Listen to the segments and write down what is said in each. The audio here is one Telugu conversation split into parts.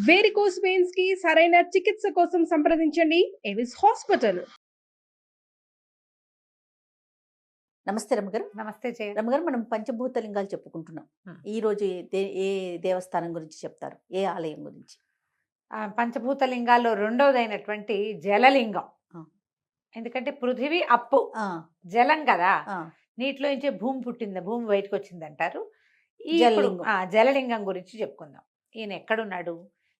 వేరికోస్ వెయిన్స్ కి సరైన చికిత్స కోసం సంప్రదించండి ఎవిస్ హాస్పిటల్. నమస్తే రమ్మగారు. నమస్తే జయ. రమ్మగారు, మనం పంచభూత లింగాలు చెప్పుకుంటున్నాం. ఈ రోజు ఏ దేవస్థానం గురించి చెప్తారు? ఏ ఆలయం గురించి? పంచభూత లింగాల్లో రెండోదైనటువంటి జలలింగం. ఎందుకంటే పృథివీ అప్పు, జలం కదా, నీటిలో నుంచే భూమి పుట్టింది, భూమి బయటకు వచ్చింది అంటారు. ఈ జలలింగం గురించి చెప్పుకుందాం. ఈయన ఎక్కడున్నాడు?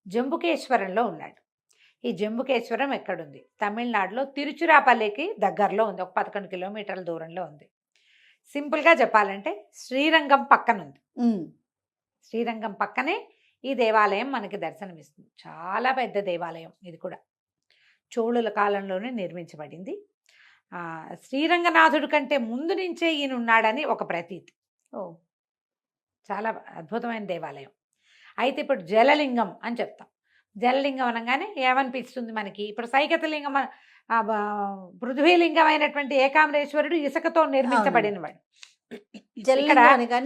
జంబుకేశ్వరంలో ఉన్నాడు. ఈ జంబుకేశ్వరం ఎక్కడుంది? తమిళనాడులో తిరుచిరాపల్లికి దగ్గరలో ఉంది, ఒక 11 కిలోమీటర్ల దూరంలో ఉంది. సింపుల్గా చెప్పాలంటే శ్రీరంగం పక్కనుంది. శ్రీరంగం పక్కనే ఈ దేవాలయం మనకి దర్శనమిస్తుంది. చాలా పెద్ద దేవాలయం ఇది కూడా. చోళుల కాలంలోనే నిర్మించబడింది. శ్రీరంగనాథుడి కంటే ముందు నుంచే ఈయన ఉన్నాడని ఒక ప్రతీతి. చాలా అద్భుతమైన దేవాలయం. అయితే ఇప్పుడు జలలింగం అని చెప్తాం. జలలింగం అనగానే ఏమనిపిస్తుంది మనకి? ఇప్పుడు సైకతలింగం, పృథ్వీలింగం అయినటువంటి ఏకామరేశ్వరుడు ఇసుకతో నిర్మించబడినవాడు.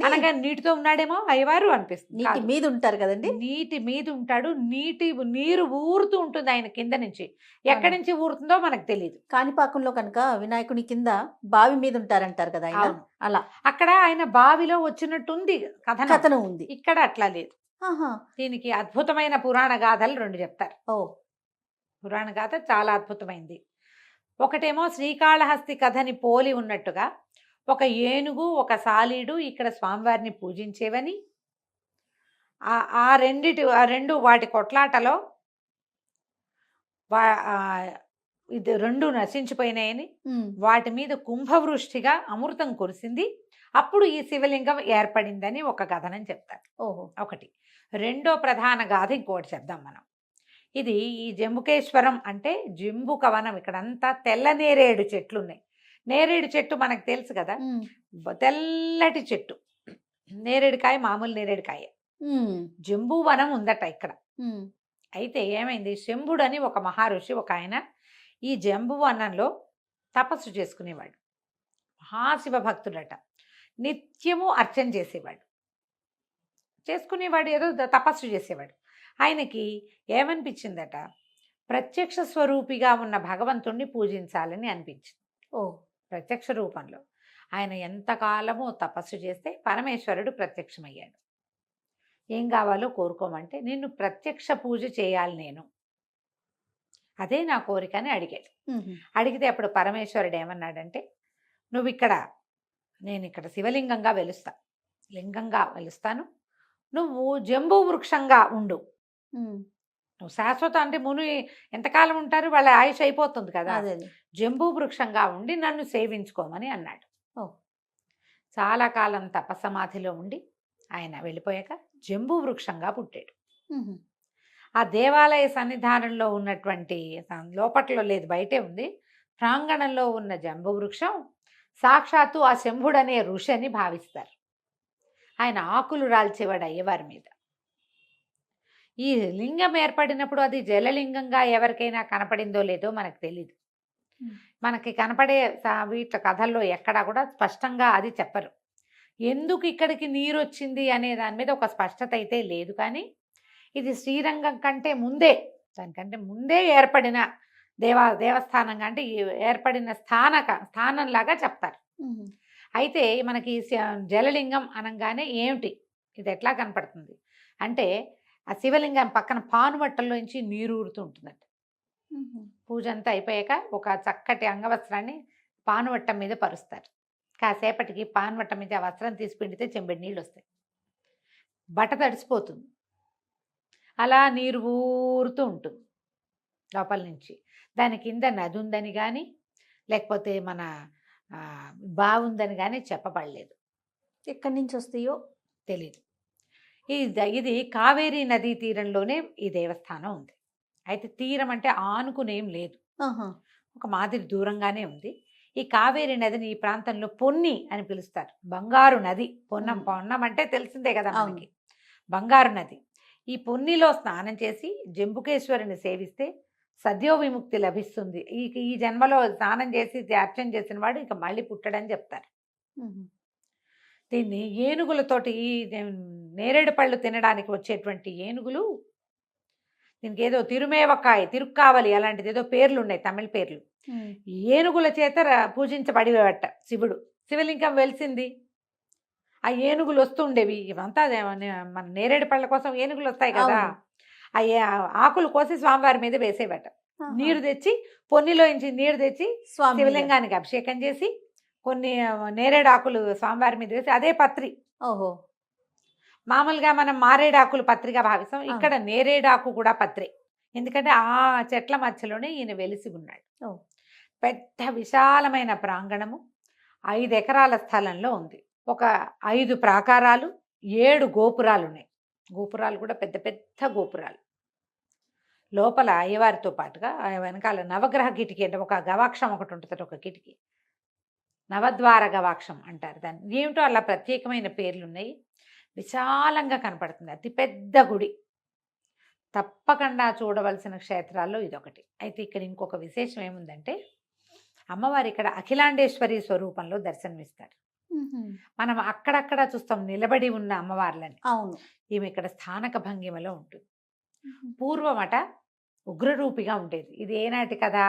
అనగా నీటితో ఉన్నాడేమో అయ్యవారు అనిపిస్తుంది. నీటి మీద ఉంటారు కదండి. నీటి మీద ఉంటాడు. నీరు ఊరుతూ ఉంటుంది ఆయన కింద నుంచి. ఎక్కడి నుంచి ఊరుతుందో మనకు తెలియదు. కాణిపాకంలో కనుక వినాయకుని కింద బావి మీద ఉంటారంటారు కదా, అలా అక్కడ ఆయన బావిలో వచ్చినట్టుంది కథనం ఉంది. ఇక్కడ అట్లా లేదు. దీనికి అద్భుతమైన పురాణ గాథలు 2 చెప్తారు. పురాణ గాథ చాలా అద్భుతమైంది. ఒకటేమో శ్రీకాళహస్తి కథని పోలి ఉన్నట్టుగా ఒక ఏనుగు, ఒక సాలీడు ఇక్కడ స్వామివారిని పూజించేవని, ఆ రెండు వాటి కొట్లాటలో ఇది 2 నశించిపోయినాయని, వాటి మీద కుంభవృష్టిగా అమృతం కురిసింది, అప్పుడు ఈ శివలింగం ఏర్పడిందని ఒక కథనం చెప్తారు. ఒకటి. రెండో ప్రధాన గాథ ఇంకోటి చెప్దాం మనం. ఇది ఈ జంబుకేశ్వరం అంటే జంబుక వనం. ఇక్కడంతా తెల్ల నేరేడు చెట్లు ఉన్నాయి. నేరేడు చెట్టు మనకు తెలుసు కదా, తెల్లటి చెట్టు. నేరేడుకాయ మామూలు నేరేడుకాయ. జంబూ వనం ఉందట ఇక్కడ. అయితే ఏమైంది? శంభుడు అని ఒక మహర్షి, ఒక ఆయన ఈ జంబు వనంలో తపస్సు చేసుకునేవాడు. మహాశివ భక్తుడట. నిత్యము అర్చన చేసుకునేవాడు, ఏదో తపస్సు చేసేవాడు. ఆయనకి ఏమనిపించిందట? ప్రత్యక్ష స్వరూపిగా ఉన్న భగవంతుణ్ణి పూజించాలని అనిపించింది. ప్రత్యక్ష రూపంలో ఆయన ఎంతకాలమో తపస్సు చేస్తే పరమేశ్వరుడు ప్రత్యక్షమయ్యాడు. ఏం కావాలో కోరుకోమంటే, నిన్ను ప్రత్యక్ష పూజ చేయాలి నేను, అదే నా కోరిక అని అడిగాడు. అడిగితే అప్పుడు పరమేశ్వరుడు ఏమన్నాడంటే, నేను ఇక్కడ శివలింగంగా లింగంగా వెలుస్తాను, నువ్వు జంబూ వృక్షంగా ఉండు. నువ్వు శాశ్వత అంటే మును ఎంతకాలం ఉంటారు, వాళ్ళ ఆయుష్ అయిపోతుంది కదా. జంబూ వృక్షంగా ఉండి నన్ను సేవించుకోమని అన్నాడు. చాలా కాలం తపసమాధిలో ఉండి ఆయన వెళ్ళిపోయాక జంబూ వృక్షంగా పుట్టాడు. ఆ దేవాలయ సన్నిధానంలో ఉన్నటువంటి, లోపట్లో లేదు బయటే ఉంది, ప్రాంగణంలో ఉన్న జంబూ వృక్షం సాక్షాత్తు ఆ శంభుడనే ఋషి అని భావిస్తారు. ఆయన ఆకులు రాల్చేవాడు అయ్యవారి మీద. ఈ లింగం ఏర్పడినప్పుడు అది జలలింగంగా ఎవరికైనా కనపడిందో లేదో మనకు తెలీదు. మనకి కనపడే వీటి కథల్లో ఎక్కడా కూడా స్పష్టంగా అది చెప్పరు. ఎందుకు ఇక్కడికి నీరు వచ్చింది అనే దాని మీద ఒక స్పష్టత అయితే లేదు. కానీ ఇది శ్రీరంగం కంటే ముందే, దానికంటే ముందే ఏర్పడిన దేవస్థానం అంటే ఏర్పడిన స్థానంలాగా చెప్తారు. అయితే మనకి జలలింగం అనగానే ఏమిటి, ఇది ఎట్లా కనపడుతుంది అంటే, ఆ శివలింగం పక్కన పానువట్టల్లోంచి నీరు ఊరుతూ ఉంటుందంట. పూజ అంతా అయిపోయాక ఒక చక్కటి అంగవస్త్రాన్ని పానువట్టం మీద పరుస్తారు. కాసేపటికి పానువట్టం మీద ఆ వస్త్రం తీసి పిండితే చెంబెడి నీళ్ళు వస్తాయి. బట్ట తడిసిపోతుంది. అలా నీరు ఊరుతూ ఉంటుంది లోపల నుంచి. దాని కింద నది ఉందని కానీ, లేకపోతే మన బాగుందని కానీ చెప్పబడలేదు. ఎక్కడి నుంచి వస్తాయో తెలీదు. ఇది కావేరీ నదీ తీరంలోనే ఈ దేవస్థానం ఉంది. అయితే తీరం అంటే ఆనుకునేం లేదు, ఒక మాదిరి దూరంగానే ఉంది. ఈ కావేరీ నదిని ఈ ప్రాంతంలో పొన్ని అని పిలుస్తారు. బంగారు నది. పొన్నం అంటే తెలిసిందే కదా మనకి, బంగారు నది. ఈ పొన్నిలో స్నానం చేసి జంబుకేశ్వరుని సేవిస్తే సద్యో విముక్తి లభిస్తుంది. ఈ జన్మలో స్నానం చేసి అర్చన చేసిన వాడు ఇక మళ్ళీ పుట్టడని చెప్తారు. దీన్ని ఏనుగులతోటి, ఈ నేరేడు పళ్ళు తినడానికి వచ్చేటువంటి ఏనుగులు దీనికి ఏదో తిరుమేవకాయ, తిరుక్కావలి అలాంటిది ఏదో పేర్లు ఉన్నాయి, తమిళ పేర్లు. ఏనుగుల చేత పూజించబడివట శివుడు. శివలింగం వెలిసింది, ఆ ఏనుగులు వస్తుండేవి. ఇవంతా మన నేరేడు పళ్ళ కోసం ఏనుగులు వస్తాయి కదా, ఆ ఆకులు కోసి స్వామివారి మీద వేసేవట. నీరు తెచ్చి పొన్నిలోంచి నీరు తెచ్చి శివలింగానికి అభిషేకం చేసి కొన్ని నేరేడు ఆకులు స్వామివారి మీద వేసి, అదే పత్రి. ఓహో, మామూలుగా మనం మారేడాకులు పత్రిగా భావిస్తాం, ఇక్కడ నేరేడాకు కూడా పత్రి. ఎందుకంటే ఆ చెట్ల మధ్యలోనే ఈయన వెలిసి ఉన్నాడు. పెద్ద విశాలమైన ప్రాంగణము 5 ఎకరాల స్థలంలో ఉంది. ఒక 5 ప్రాకారాలు, 7 గోపురాలు ఉన్నాయి. గోపురాలు కూడా పెద్ద పెద్ద గోపురాలు. లోపల అయ్యవారితో పాటుగా వెనకాల నవగ్రహ కిటికీ అంటే ఒక గవాక్షం ఒకటి ఉంటుంది, ఒక కిటికీ, నవద్వార గవాక్షం అంటారు దాన్ని. ఏమిటో అలా ప్రత్యేకమైన పేర్లు ఉన్నాయి. విశాలంగా కనపడుతుంది, అతి పెద్ద గుడి. తప్పకుండా చూడవలసిన క్షేత్రాల్లో ఇదొకటి. అయితే ఇక్కడ ఇంకొక విశేషం ఏముందంటే, అమ్మవారు ఇక్కడ అఖిలాండేశ్వరి స్వరూపంలో దర్శనమిస్తారు. మనం అక్కడక్కడ చూస్తాం నిలబడి ఉన్న అమ్మవార్లని. అవును, ఈమె ఇక్కడ స్థానక భంగిమలో ఉంటుంది. పూర్వమట ఉగ్రరూపిగా ఉండేది. ఇది ఏనాటి కదా,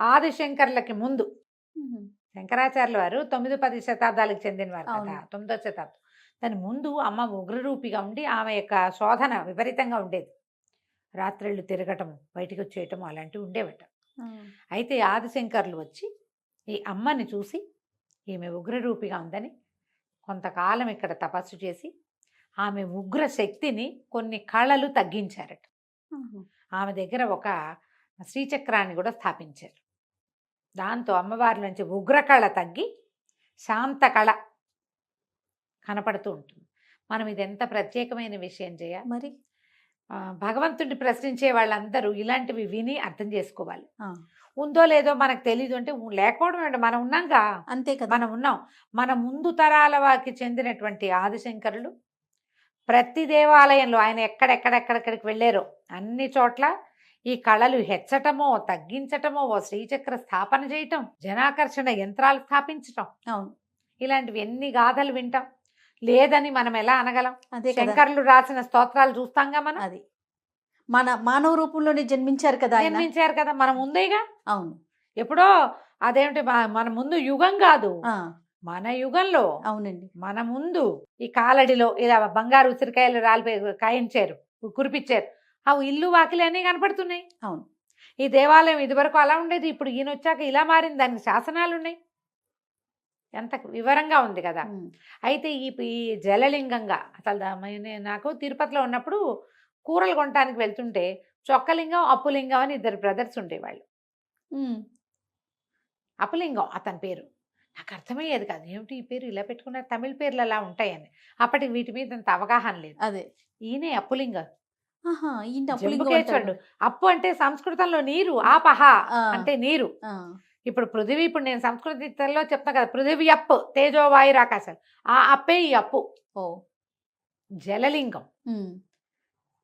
ఆదిశంకర్లకి ముందు. శంకరాచార్యుల వారు 9-10 శతాబ్దాలకు చెందినవారు కదా, 9వ శతాబ్దం. దాని ముందు అమ్మ ఉగ్రరూపిగా ఉండి ఆమె యొక్క శోధన విపరీతంగా ఉండేది. రాత్రిళ్ళు తిరగటము, బయటికి వచ్చేయటము అలాంటివి ఉండేవట. అయితే ఆదిశంకర్లు వచ్చి ఈ అమ్మని చూసి ఈమె ఉగ్రరూపిగా ఉందని కొంతకాలం ఇక్కడ తపస్సు చేసి ఆమె ఉగ్ర శక్తిని కొన్ని కళలు తగ్గించారట. ఆమె దగ్గర ఒక శ్రీచక్రాన్ని కూడా స్థాపించారు. దాంతో అమ్మవారి నుంచి ఉగ్రకళ తగ్గి శాంత కళ కనపడుతూ ఉంటుంది. మనం ఇది ఎంత ప్రత్యేకమైన విషయం చేయ మరి. భగవంతుడిని ప్రశ్నించే వాళ్ళందరూ ఇలాంటివి విని అర్థం చేసుకోవాలి. ఉందో లేదో మనకు తెలీదు అంటే లేకపోవడం ఏంటి, మనం ఉన్నాంగా, అంతే కదా. మనం ఉన్నాం. మన ముందు తరాల వారికి చెందినటువంటి ఆదిశంకరులు ప్రతి దేవాలయంలో ఆయన ఎక్కడెక్కడికి వెళ్ళారో అన్ని చోట్ల ఈ కళలు హెచ్చటమో తగ్గించటమో, ఓ శ్రీచక్ర స్థాపన చేయటం, జనాకర్షణ యంత్రాలు స్థాపించటం, అవును, ఇలాంటివి ఎన్ని గాథలు వింటాం. లేదని మనం ఎలా అనగలం? అదే శంకర్లు రాసిన స్తోత్రాలు చూస్తాంగా మనం. అది మన మానవ రూపంలోనే జన్మించారు కదా, జన్మించారు కదా, మనం ముందేగా. అవును, ఎప్పుడో అదేమిటి మన ముందు యుగం కాదు, మన యుగంలో. అవునండి, మన ముందు ఈ కాలడిలో ఇలా బంగారు ఉసిరికాయలు కాయించారు, కురిపించారు. అవి ఇల్లు వాకిలి అన్నీ కనపడుతున్నాయి. అవును, ఈ దేవాలయం ఇదివరకు అలా ఉండేది, ఇప్పుడు ఈయన వచ్చాక ఇలా మారింది, దానికి శాసనాలు ఉన్నాయి. ఎంత వివరంగా ఉంది కదా. అయితే ఈ జలలింగంగా అసలు నాకు తిరుపతిలో ఉన్నప్పుడు కూరలు కొనడానికి వెళ్తుంటే చొక్కలింగం, అప్పులింగం అని 2 బ్రదర్స్ ఉండేవాళ్ళు. అప్పులింగం అతని పేరు. నాకు అర్థమయ్యేది కాదు, ఏమిటి ఈ పేరు ఇలా పెట్టుకున్నారు, తమిళ పేర్లు అలా ఉంటాయని. అప్పటికి వీటి మీద అంత అవగాహన లేదు. అదే ఈయనే అప్పులింగం, జంబుకేశ్వరుడు. అప్పు అంటే సంస్కృతంలో నీరు, ఆపహ అంటే నీరు. ఇప్పుడు పృథివీ, ఇప్పుడు నేను సంస్కృతిలో చెప్తా కదా, పృథివీ అప్పు, తేజోవాయు ఆకాశాలు, ఆ అప్పే ఈ అప్పు. జలలింగం.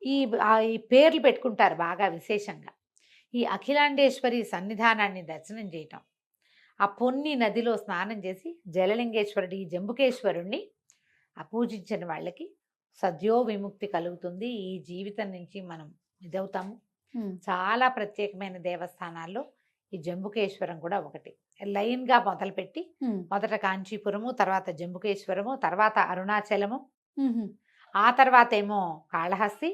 ఈ పేర్లు పెట్టుకుంటారు బాగా విశేషంగా. ఈ అఖిలాండేశ్వరి సన్నిధానాన్ని దర్శనం చేయటం, ఆ పొన్ని నదిలో స్నానం చేసి జలలింగేశ్వరుడు, ఈ జంబుకేశ్వరుణ్ణి పూజించిన వాళ్ళకి సద్యో విముక్తి కలుగుతుంది. ఈ జీవితం నుంచి మనం ఇదవుతాము. చాలా ప్రత్యేకమైన దేవస్థానాల్లో ఈ జంబుకేశ్వరం కూడా ఒకటి. లైన్గా మొదలుపెట్టి మొదట కాంచీపురము, తర్వాత జంబుకేశ్వరము, తర్వాత అరుణాచలము, ఆ తర్వాత ఏమో కాళహస్తి,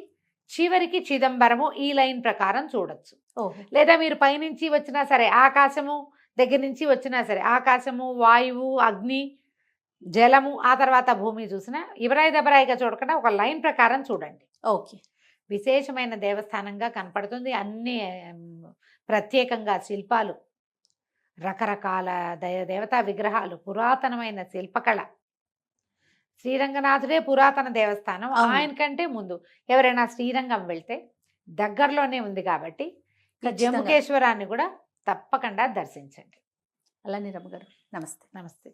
చివరికి చిదంబరము. ఈ లైన్ ప్రకారం చూడొచ్చు. లేదా మీరు పైనుంచి వచ్చినా సరే, ఆకాశము దగ్గర నుంచి వచ్చినా సరే, ఆకాశము, వాయువు, అగ్ని, జలము, ఆ తర్వాత భూమి చూసినా ఇవరాయి దబరాయిగా చూడకుండా ఒక లైన్ ప్రకారం చూడండి. ఓకే, విశేషమైన దేవస్థానంగా కనపడుతుంది. అన్ని ప్రత్యేకంగా శిల్పాలు, రకరకాల దేవతా విగ్రహాలు, పురాతనమైన శిల్పకళ. శ్రీరంగనాథుడే పురాతన దేవస్థానం. ఆయన కంటే ముందు ఎవరైనా శ్రీరంగం వెళ్తే దగ్గరలోనే ఉంది కాబట్టి జంబుకేశ్వరాన్ని కూడా తప్పకుండా దర్శించండి. అలానే రమ్మగారు. నమస్తే. నమస్తే.